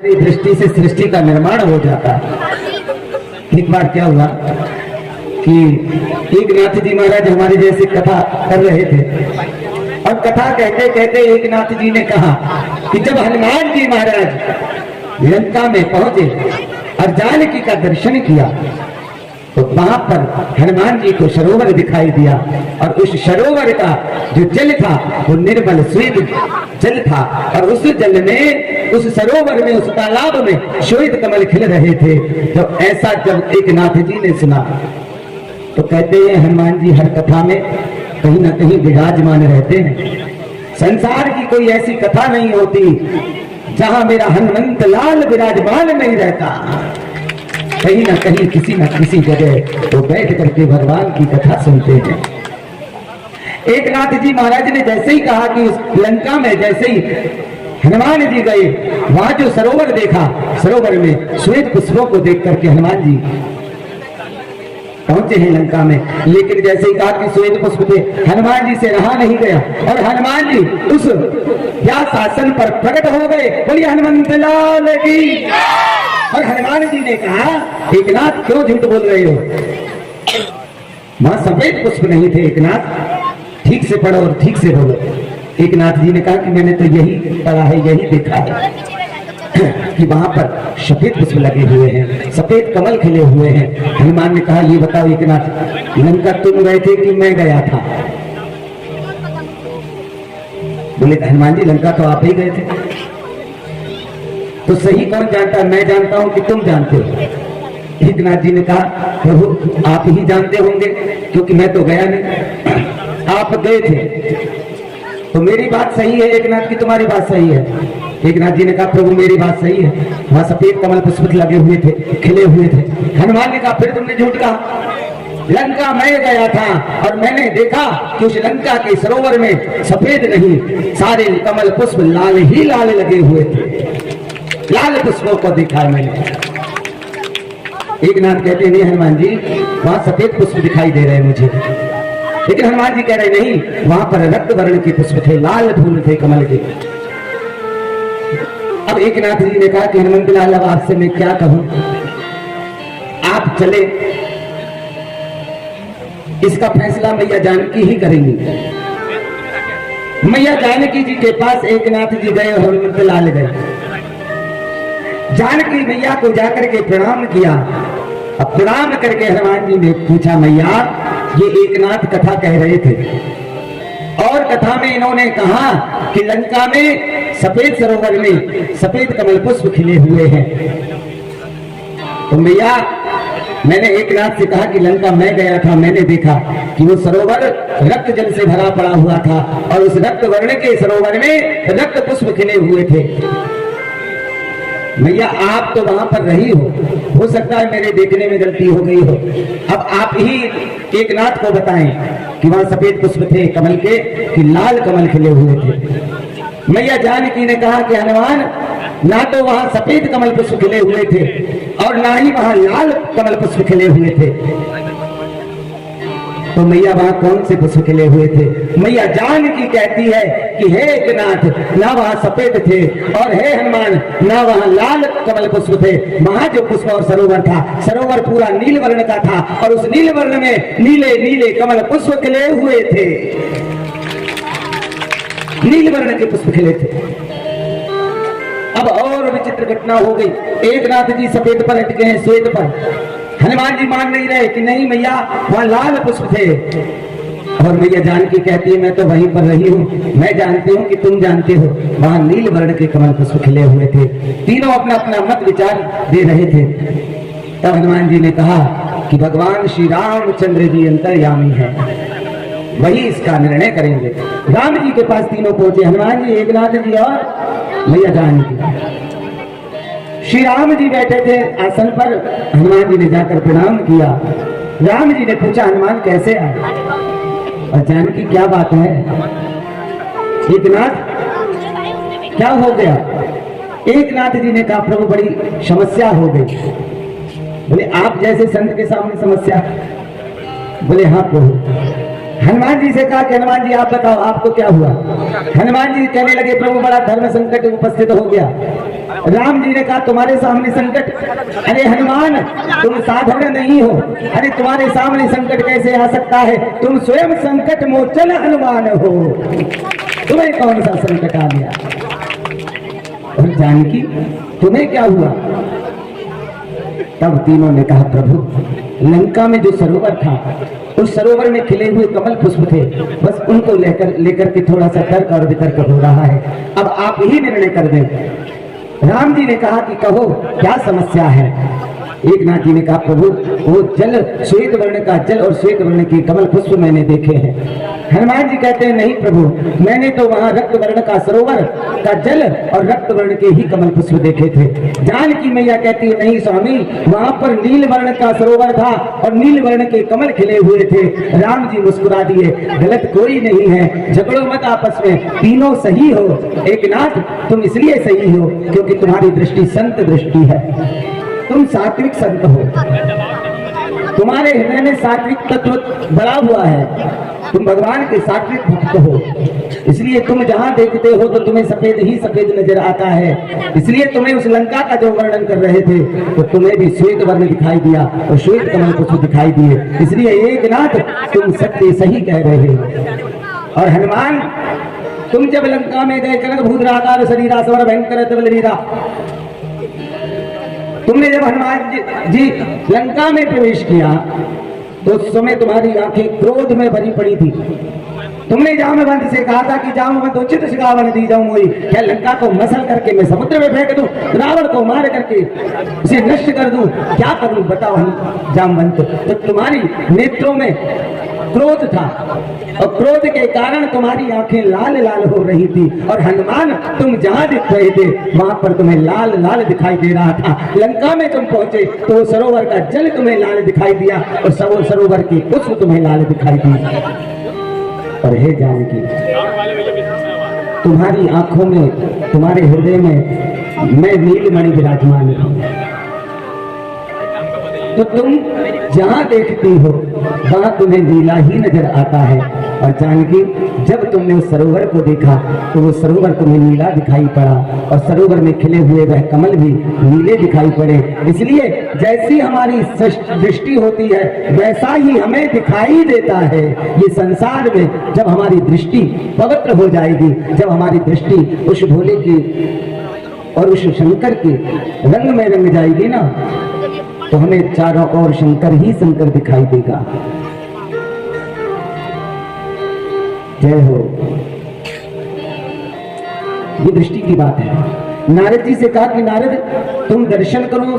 दृष्टि से सृष्टि का निर्माण हो जाता है। एक बार क्या हुआ कि एकनाथ जी महाराज हमारे जैसे कथा कर रहे थे और कथा कहते कहते एकनाथ जी ने कहा कि जब हनुमान जी महाराज लंका में पहुंचे और जानकी का दर्शन किया तो वहां पर हनुमान जी को सरोवर दिखाई दिया और उस सरोवर का जो जल था वो निर्मल श्वेत जल था और उस जल में, उस सरोवर में, उस तालाब में श्वेत कमल खिल रहे थे। जब ऐसा जब एकनाथ जी ने सुना तो कहते हैं हनुमान जी हर कथा में कहीं ना कहीं विराजमान रहते हैं। संसार की कोई ऐसी कथा नहीं होती जहां मेरा हनुमंत लाल विराजमान नहीं रहता। कहीं ना कहीं किसी न किसी जगह तो बैठ करके भगवान की कथा सुनते हैं। एकनाथ जी महाराज ने जैसे ही कहा कि उस लंका में जैसे ही हनुमान जी गए, वहां जो सरोवर देखा, सरोवर में श्वेत पुष्पों को देख करके हनुमान जी पहुंचे हैं लंका में। लेकिन जैसे ही कहा कि श्वेत पुष्प थे, हनुमान जी से रहा नहीं गया और हनुमान जी उस व्यास आसन पर प्रकट हो गए। बोलिए हनुमंत लाल की। और हनुमान जी ने कहा एकनाथ क्यों झूठ बोल रहे हो, वहां सफेद पुष्प नहीं थे। एकनाथ ठीक से पढ़ो और ठीक से बोलो। एकनाथ जी ने कहा कि मैंने तो यही पढ़ा है, यही देखा है कि वहां पर सफेद पुष्प लगे हुए हैं, सफेद कमल खिले हुए हैं। हनुमान ने कहा ये बताओ एकनाथ, लंका तुम गए थे कि मैं गया था? बोले हनुमान जी लंका तो आप ही गए थे। तो सही कौन जानता है? मैं जानता हूं कि तुम जानते हो। एकनाथ जी ने कहा प्रभु आप ही जानते होंगे क्योंकि मैं तो गया नहीं। आप गए थे तो मेरी बात सही है एकनाथ की, तुम्हारी बात सही है? एकनाथ जी ने कहा प्रभु मेरी बात सही है, वहां सफेद कमल पुष्प लगे हुए थे, खिले हुए थे। हनुमान ने कहा फिर तुमने झूठ कहा। लंका मैं गया था और मैंने देखा कि उस लंका के सरोवर में सफेद नहीं, सारे कमल पुष्प लाल ही लाल लगे हुए थे। लाल पुष्पों को देखा मैंने। एकनाथ कहते नहीं हनुमान जी वहां सफेद पुष्प दिखाई दे रहे हैं मुझे। लेकिन हनुमान जी कह रहे नहीं, वहां पर रक्त वर्ण के पुष्प थे, लाल फूल थे कमल के। अब एकनाथ जी ने कहा कि हनुमंत लाल अब आपसे मैं क्या कहूं, आप चले, इसका फैसला मैया जानकी ही करेंगी। मैया जानकी जी के पास एकनाथ जी गए और हनुमंत लाल गए। जानकी मैया को जाकर के प्रणाम किया। अब प्रणाम करके हनुमान जी ने पूछा मैया ये एकनाथ कथा कह रहे थे और कथा में इन्होंने कहा कि लंका में सफेद सरोवर में सफेद कमल पुष्प खिले हुए हैं। तो मैया मैंने एकनाथ से कहा कि लंका मैं गया था, मैंने देखा कि वो सरोवर रक्त जल से भरा पड़ा हुआ था और उस रक्त वर्ण के सरोवर में रक्त पुष्प खिले हुए थे। मैया आप तो वहां पर रही हो सकता है मेरे देखने में गलती हो गई हो। अब आप ही एकनाथ को बताएं कि वहां सफेद पुष्प थे कमल के कि लाल कमल खिले हुए थे। मैया जानकी ने कहा कि हनुमान ना तो वहां सफेद कमल पुष्प खिले हुए थे और ना ही वहां लाल कमल पुष्प खिले हुए थे। तो मैया वहां कौन से पुष्प खिले हुए थे? मैया जानकी कहती है कि हे एकनाथ ना वहां सफेद थे और हे हनुमान ना वहां लाल कमल पुष्प थे। वहां जो पुष्प और सरोवर था, सरोवर पूरा नील वर्ण का था और उस नील वर्ण में नीले नीले कमल पुष्प खिले हुए थे। नील वर्ण के पुष्प खिले थे। अब और विचित्र घटना हो गई। एकनाथ जी सफेद पर अटके हैं, श्वेत पर। हनुमान जी मान नहीं रहे कि नहीं मैया वहां लाल पुष्प थे। और मैया जानकी कहती है मैं तो वहीं पर रही हूँ, मैं जानती हूँ कि तुम जानते हो वहां नील वर्ण के कमल पुष्प खिले हुए थे। तीनों अपना अपना मत विचार दे रहे थे। तब हनुमान जी ने कहा कि भगवान श्री रामचंद्र जी अंतर्यामी है, वही इसका निर्णय करेंगे। राम जी के पास तीनों पहुंचे, हनुमान जी, एकनाथ जी और मैया जानकी। श्री राम जी बैठे थे आसन पर। हनुमान जी ने जाकर प्रणाम किया। राम जी ने पूछा हनुमान कैसे आए? और जानकी क्या बात है? एकनाथ क्या हो गया? एकनाथ जी ने कहा प्रभु बड़ी समस्या हो गई। बोले आप जैसे संत के सामने समस्या? बोले हाँ प्रभु। हनुमान जी से कहा कि हनुमान जी आप बताओ आपको क्या हुआ। हनुमान जी कहने लगे प्रभु बड़ा धर्म संकट उपस्थित हो गया। राम जी ने कहा तुम्हारे सामने संकट, अरे हनुमान तुम साधारण नहीं हो, अरे तुम्हारे सामने संकट कैसे आ सकता है, तुम स्वयं संकट मोचन हनुमान हो, तुम्हें कौन सा संकट आ गया। और जानकी तुम्हें क्या हुआ। तब तीनों ने कहा प्रभु लंका में जो सरोवर था उस सरोवर में खिले हुए कमल पुष्प थे, बस उनको लेकर के थोड़ा सा तर्क और वितर्क हो रहा है, अब आप ही निर्णय कर दें। राम जी ने कहा कि कहो क्या समस्या है। एक नाथ जी ने कहा प्रभु वो जल श्वेत वर्ण का जल और श्वेत वर्ण के कमल पुष्प मैंने देखे हैं। हनुमान जी कहते हैं नहीं प्रभु मैंने तो वहां रक्त वर्ण का सरोवर का जल और रक्त वर्ण के ही कमल पुष्प देखे थे। जानकी मैया कहती है नहीं स्वामी वहां पर नील वर्ण का सरोवर था और नील वर्ण के कमल खिले हुए थे। राम जी मुस्कुरा दिए गलत कोई नहीं है, झगड़ो मत आपस में, तीनों सही हो। एक नाथ तुम इसलिए सही हो क्योंकि तुम्हारी दृष्टि संत दृष्टि है, तुम सात्विक संत हो, तुम्हारे हृदय में सात्विक तत्व भरा हुआ है, तुम भगवान के सात्विक भक्त हो, इसलिए तुम जहां देखते हो तो तुम्हें सफेद ही सफेद नजर आता है। इसलिए तुम्हें उस लंका का जो वर्णन कर रहे थे तो तुम्हें भी श्वेत वर्ण दिखाई दिया और श्वेत कमल पुष्प दिखाई दिए, इसलिए एक नाथ तुम सत्य सही कह रहे हो। और हनुमान तुम जब लंका में गए करत भूतराकार शरीरा स्वर भयंकर तबलवीरा, तुमने जब हनुमान जी लंका में प्रवेश किया तो उस समय तुम्हारी आंखें क्रोध में भरी पड़ी थी। तुमने जामवंत से कहा था कि जामवंत उचित शिखावन दी जाऊं मोई, क्या लंका को मसल करके मैं समुद्र में फेंक दूं, रावण को मार करके उसे नष्ट कर दूं, क्या करूं बताओ जामवंत। तो तुम्हारी नेत्रों में क्रोध था और क्रोध के कारण तुम्हारी आंखें लाल लाल हो रही थी और हनुमान तुम जहां दिख रहे थे वहां पर तुम्हें लाल लाल दिखाई दे रहा था। लंका में तुम पहुंचे तो सरोवर का जल तुम्हें लाल दिखाई दिया और सरोवर की पुष्प तुम्हें लाल दिखाई दी। और हे जानकी तुम्हारी आंखों में तुम्हारे हृदय में मैं नीलमणि विराजमान हूं, तो तुम जहां देखती हो वहां तुम्हें नीला ही नजर आता है। और जानकी जब तुमने उस सरोवर को देखा तो वो सरोवर तुम्हें नीला दिखाई पड़ा और सरोवर में खिले हुए वह कमल भी नीले दिखाई पड़े। इसलिए जैसी हमारी दृष्टि होती है वैसा ही हमें दिखाई देता है। ये संसार में जब हमारी दृष्टि पवित्र हो जाएगी, जब हमारी दृष्टि उस भोले की और उस शंकर के रंग में रंग जाएगी ना, तो हमें चारों ओर शंकर ही शंकर दिखाई देगा। जय हो। ये दृष्टि की बात है। नारद जी से कहा कि नारद तुम दर्शन करो,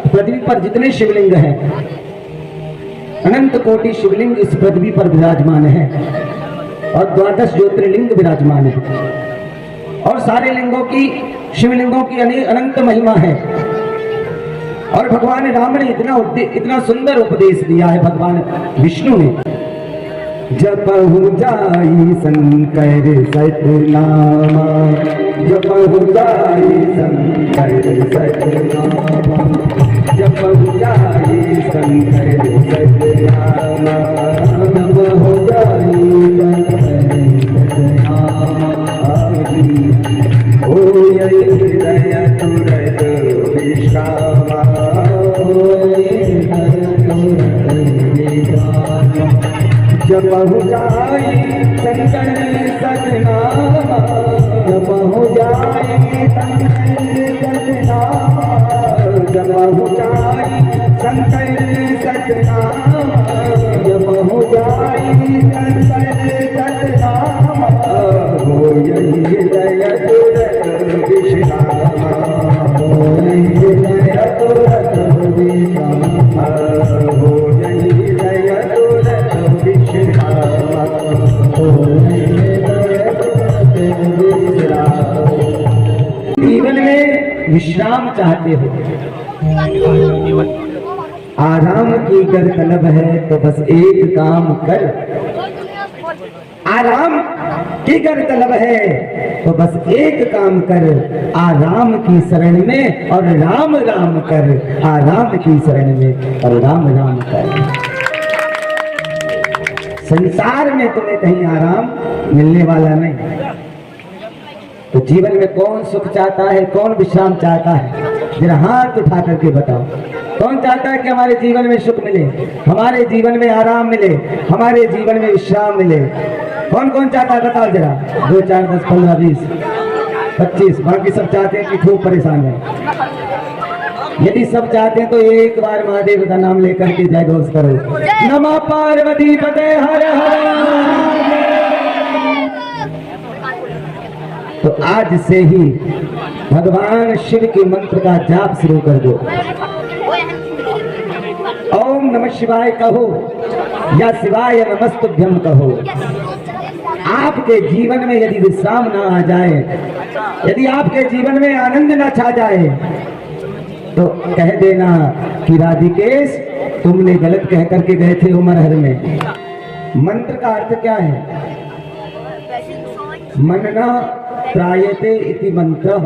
पृथ्वी पर जितने शिवलिंग हैं अनंत कोटि शिवलिंग इस पृथ्वी पर विराजमान है और 12 ज्योतिर्लिंग विराजमान है और सारे लिंगों की शिवलिंगों की अनंत महिमा है। और भगवान राम ने इतना सुंदर उपदेश दिया है, भगवान विष्णु ने जपहु जाई शंकर सतनामा, जपहु जाई शंकर सतनामा, जपहु जाई शंकर सतनामा, जपहु जाई हृदय तुरत विश्रामा, जपहु जाई शंकर सतनामा, जपहु जाई शंकर सतनामा, जपहु जाई शंकर सतनामा, जपहु जाई शंकर सतनामा, होय हृदय तुरत विश्रामा, होय हृदय तुरत विश्रामा, होय हृदय तुरत विश्रामा, होय हृदय तुरत विश्रामा। जीवन में विश्राम चाहते हो, आराम की अगर तलब है तो बस एक काम कर, आराम की अगर तलब है तो बस एक काम कर, आराम की शरण में और राम राम कर, आराम की शरण में और राम राम कर। संसार में तुम्हें कहीं आराम मिलने वाला नहीं। तो जीवन में कौन सुख चाहता है, कौन विश्राम चाहता है? जरा हाथ उठा करके बताओ, कौन चाहता है कि हमारे जीवन में सुख मिले, हमारे जीवन में आराम मिले, हमारे जीवन में विश्राम मिले? कौन कौन चाहता है बताओ जरा। 2 4 10 15 20 25, बाकी सब चाहते हैं कि खूब परेशान है। यदि सब चाहते हैं तो एक बार महादेव का नाम लेकर के जय घोष करो, नमः पार्वती पते हर हर। तो आज से ही भगवान शिव के मंत्र का जाप शुरू कर दो। ओम नमः शिवाय कहो या शिवाय नमस्तुभ्यम कहो। आपके जीवन में यदि विश्राम ना आ जाए, यदि आपके जीवन में आनंद ना छा जाए, तो कह देना कि राधिकेश तुमने गलत कह करके गए थे उमरहर में। मंत्र का अर्थ क्या है? मनना त्रायते इति मंत्रः।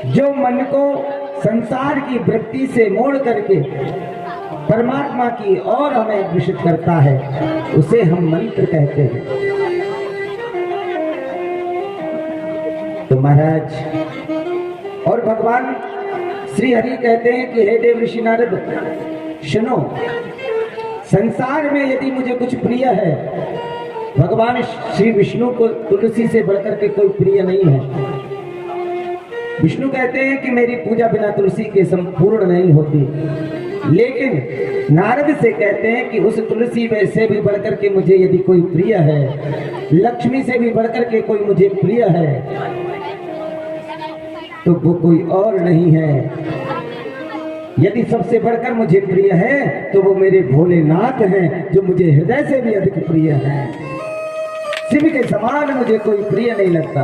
जो मन को संसार की वृत्ति से मोड़ करके परमात्मा की ओर हमें अग्रसित करता है, उसे हम मंत्र कहते हैं। तो महाराज और भगवान श्री हरि कहते हैं कि हे देव ऋषि नारद सुनो, संसार में यदि मुझे कुछ प्रिय है, भगवान श्री विष्णु को तुलसी से बढ़कर के कोई प्रिय नहीं है। विष्णु कहते हैं कि मेरी पूजा बिना तुलसी के संपूर्ण नहीं होती, लेकिन नारद से कहते हैं कि उस तुलसी में से भी बढ़कर के मुझे यदि कोई प्रिय है, लक्ष्मी से भी बढ़कर के कोई मुझे प्रिय है, तो वो कोई और नहीं है। यदि सबसे बढ़कर मुझे प्रिय है तो वो मेरे भोलेनाथ हैं, जो मुझे हृदय से भी अधिक प्रिय है। शिव के समान मुझे कोई प्रिय नहीं लगता।